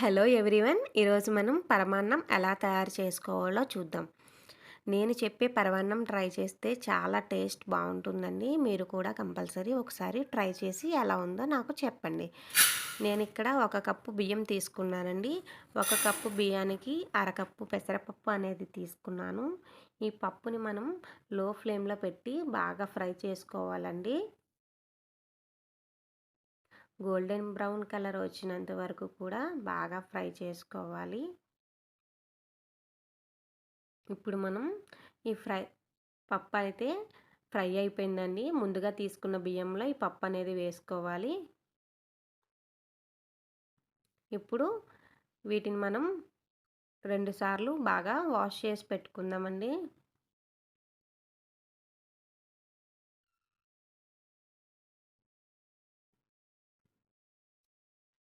Hello everyone. ఈరోజు మనం పరమాన్నం ఎలా తయారు చేసుకోవాలో చూద్దాం. నేను చెప్పే పరమాన్నం ట్రై చేస్తే చాలా టేస్ట్ బాగుంటుందండి. మీరు కూడా కంపల్సరీ ఒకసారి ట్రై చేసి ఎలా ఉందో నాకు చెప్పండి. నేను ఇక్కడ 1 కప్పు బియ్యం తీసుకున్నానండి. 1 కప్పు బియ్యానికి అరకప్పు పెసరపప్పు అనేది తీసుకున్నాను. ఈ పప్పుని మనం లో ఫ్లేమ్లో పెట్టి బాగా ఫ్రై చేసుకోవాలండి. గోల్డెన్ బ్రౌన్ కలర్ వచ్చినంత వరకు కూడా బాగా ఫ్రై చేసుకోవాలి. ఇప్పుడు మనం ఈ పప్పు అయితే ఫ్రై అయిపోయిందండి. ముందుగా తీసుకున్న బియ్యంలో ఈ పప్పు అనేది వేసుకోవాలి. ఇప్పుడు వీటిని మనం 2 సార్లు బాగా వాష్ చేసి పెట్టుకుందామండి.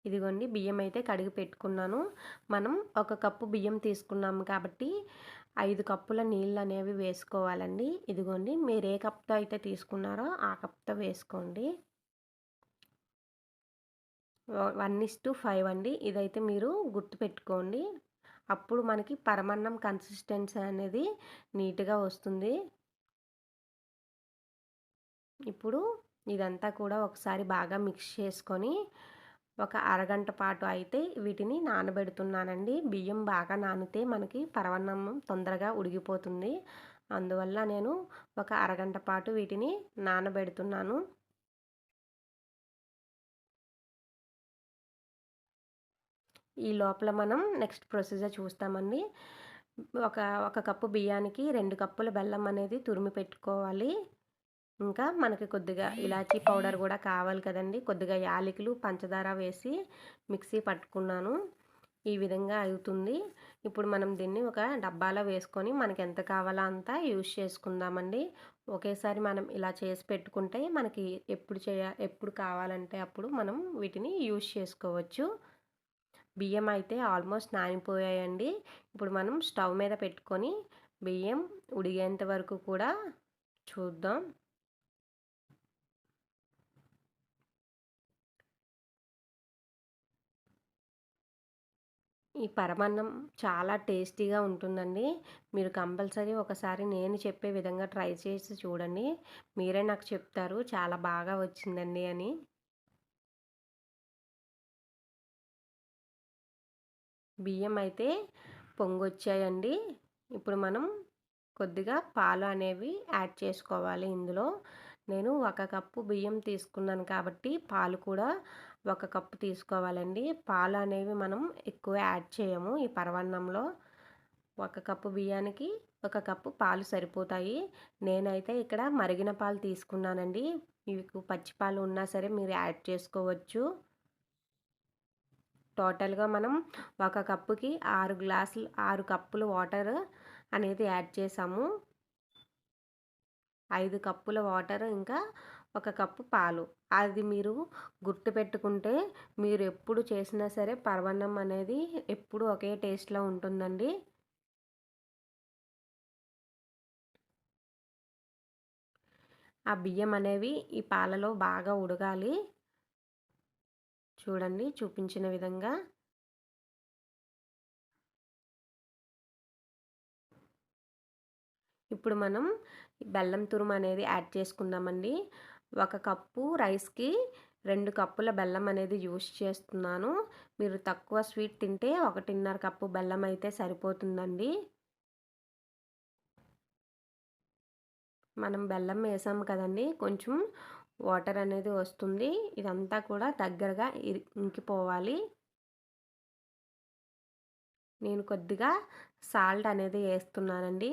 ఇదిగోండి బియ్యం అయితే కడిగి పెట్టుకున్నాను. మనం 1 కప్పు బియ్యం తీసుకున్నాము కాబట్టి 5 కప్పుల నీళ్ళు అనేవి వేసుకోవాలండి. ఇదిగోండి మీరు ఏ కప్తో అయితే తీసుకున్నారో ఆ కప్తో వేసుకోండి. 1:5 అండి. ఇదైతే మీరు గుర్తుపెట్టుకోండి. అప్పుడు మనకి పరమాన్నం కన్సిస్టెన్సీ అనేది నీట్‌గా వస్తుంది. ఇప్పుడు ఇదంతా కూడా ఒకసారి బాగా మిక్స్ చేసుకొని ఒక అరగంట పాటు అయితే వీటిని నానబెడుతున్నానండి. బియ్యం బాగా నానితే మనకి పరమాన్నం తొందరగా ఉడికిపోతుంది. అందువల్ల నేను ఒక అరగంట పాటు వీటిని నానబెడుతున్నాను. ఈ లోపల మనం నెక్స్ట్ ప్రొసీజర్ చూస్తామండి. ఒక ఒక కప్పు బియ్యానికి 2 కప్పుల బెల్లం అనేది తురిమి పెట్టుకోవాలి. ఇంకా మనకి కొద్దిగా ఇలాచీ పౌడర్ కూడా కావాలి కదండీ. కొద్దిగా యాలకులు, పంచదార వేసి మిక్సీ పట్టుకున్నాను. ఈ విధంగా అవుతుంది. ఇప్పుడు మనం దీన్ని ఒక డబ్బాలో వేసుకొని మనకి ఎంత కావాలో అంత యూజ్ చేసుకుందామండి. ఒకేసారి మనం ఇలా చేసి పెట్టుకుంటే మనకి ఎప్పుడు కావాలంటే అప్పుడు మనం వీటిని యూజ్ చేసుకోవచ్చు. బియ్యం అయితే ఆల్మోస్ట్ నానిపోయాయండి. ఇప్పుడు మనం స్టవ్ మీద పెట్టుకొని బియ్యం ఉడిగేంత వరకు కూడా చూద్దాం. ఈ పరమాన్నం చాలా టేస్టీగా ఉంటుందండి. మీరు కంపల్సరీ ఒకసారి నేను చెప్పే విధంగా ట్రై చేసి చూడండి. మీరే నాకు చెప్తారు చాలా బాగా వచ్చిందండి అని. బియ్యం అయితే పొంగొచ్చాయండి. ఇప్పుడు మనం కొద్దిగా పాలు అనేవి యాడ్ చేసుకోవాలి ఇందులో. నేను 1 కప్పు బియ్యం తీసుకున్నాను కాబట్టి పాలు కూడా 1 కప్పు తీసుకోవాలండి. పాలు అనేవి మనం ఎక్కువ యాడ్ చేయము ఈ పరమాన్నంలో. 1 కప్పు బియ్యానికి 1 కప్పు పాలు సరిపోతాయి. నేనైతే ఇక్కడ మరిగిన పాలు తీసుకున్నానండి. మీకు పచ్చి పాలు ఉన్నా సరే మీరు యాడ్ చేసుకోవచ్చు. టోటల్‌గా మనం 1 కప్పుకి 6 కప్పులు వాటర్ అనేది యాడ్ చేసాము. 5 కప్పుల వాటర్ ఇంకా 1 కప్పు పాలు. అది మీరు గుర్తుపెట్టుకుంటే మీరు ఎప్పుడు చేసినా సరే పరమాన్నం అనేది ఎప్పుడు ఒకే టేస్ట్‌లో ఉంటుందండి. ఆ బియ్యం అనేవి ఈ పాలలో బాగా ఉడకాలి. చూడండి చూపించిన విధంగా. ఇప్పుడు మనం బెల్లం తురుము అనేది యాడ్ చేసుకుందామండి. 1 కప్పు రైస్‌కి 2 కప్పుల బెల్లం అనేది యూజ్ చేస్తున్నాను. మీరు తక్కువ స్వీట్ తింటే 1.5 కప్పు బెల్లం అయితే సరిపోతుందండి. మనం బెల్లం వేసాము కదండీ! కొంచెం వాటర్ అనేది వస్తుంది. ఇదంతా కూడా దగ్గరగా ఇంకిపోవాలి. నేను కొద్దిగా సాల్ట్ అనేది ఏస్తున్నానండి.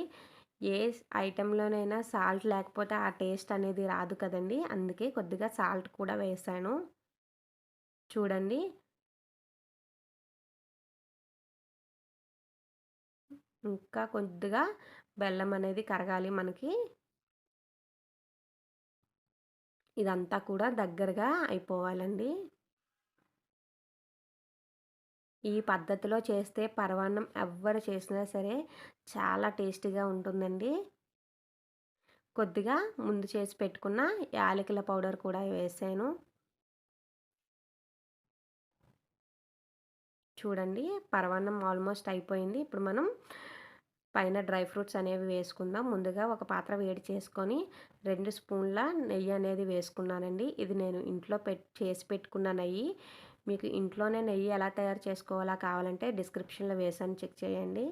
ఏ ఐటెంలోనైనా సాల్ట్ లేకపోతే ఆ టేస్ట్ అనేది రాదు కదండీ! అందుకే కొద్దిగా సాల్ట్ కూడా వేశాను. చూడండి. ఇంకా కొద్దిగా బెల్లం అనేది కరగాలి మనకి. ఇదంతా కూడా దగ్గరగా అయిపోవాలండి. ఈ పద్ధతిలో చేస్తే పరమాన్నం ఎవ్వరు చేసినా సరే చాలా టేస్టీగా ఉంటుందండి. కొద్దిగా ముందు చేసి పెట్టుకున్న యాలకుల పౌడర్ కూడా వేసాను. చూడండి పరమాన్నం ఆల్మోస్ట్ అయిపోయింది. ఇప్పుడు మనం పైన డ్రై ఫ్రూట్స్ అనేవి వేసుకుందాం. ముందుగా ఒక పాత్ర వేడి చేసుకొని 2 స్పూన్ల నెయ్యి అనేది వేసుకున్నానండి. ఇది నేను ఇంట్లో చేసి పెట్టుకున్న నెయ్యి. మీకు ఇంట్లోనే నెయ్యి ఎలా తయారు చేసుకోవాలా కావాలంటే డిస్క్రిప్షన్‌లో వేసాను, చెక్ చేయండి.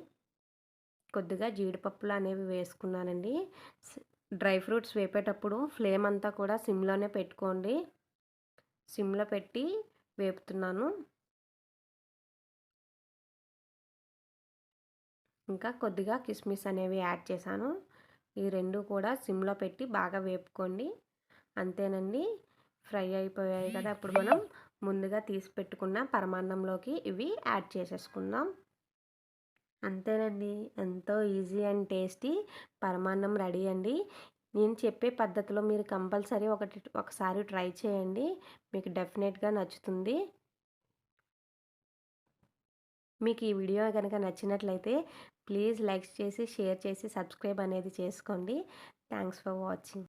కొద్దిగా జీడిపప్పులు అనేవి వేసుకున్నానండి. స్ డ్రై ఫ్రూట్స్ వేపేటప్పుడు ఫ్లేమ్ అంతా కూడా సిమ్‌లోనే పెట్టుకోండి. సిమ్‌లో పెట్టి వేపుతున్నాను. ఇంకా కొద్దిగా కిస్మిస్ అనేవి యాడ్ చేశాను. ఈ 2 కూడా సిమ్‌లో పెట్టి బాగా వేపుకోండి. అంతేనండి. ఫ్రై అయిపోయాయి కదా! ఇప్పుడు మనం ముందుగా తీసి పెట్టుకున్న పరమాన్నంలోకి ఇవి యాడ్ చేసేసుకుందాం. అంతేనండి. ఎంతో ఈజీ అండ్ టేస్టీ పరమాన్నం రెడీ అండి. నేను చెప్పే పద్ధతిలో మీరు కంపల్సరీ ఒకసారి ట్రై చేయండి. మీకు డెఫినెట్‌గా నచ్చుతుంది. మీకు ఈ వీడియో గనక నచ్చినట్లయితే ప్లీజ్ లైక్ చేసి, షేర్ చేసి, సబ్స్క్రైబ్ అనేది చేసుకోండి. Thanks for watching.